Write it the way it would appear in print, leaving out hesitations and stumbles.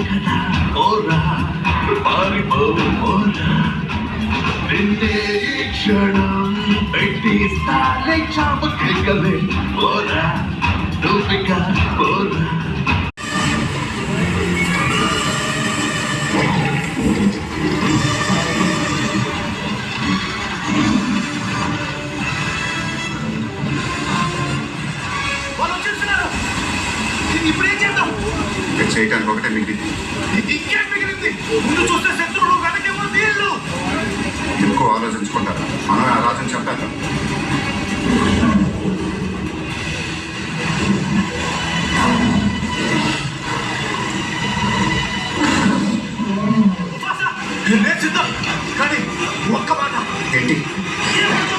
కదా పోరా పారిపోరా నిన్నే ఈ క్షణం పెట్టిస్తాలే చాపకెక్కలే పోరా నువ్విగా పోరా. ఇప్పుడు ఏం చేద్దాం? చేయటానికి ఒకటే మిగిలింది. ఇంకేం మిగిలింది? ముందు చూస్తే శత్రువులు వెనకేమో వీళ్ళు. ఎక్కువ ఆలోచించుకుంటారు, మనం ఆలోచించాలి.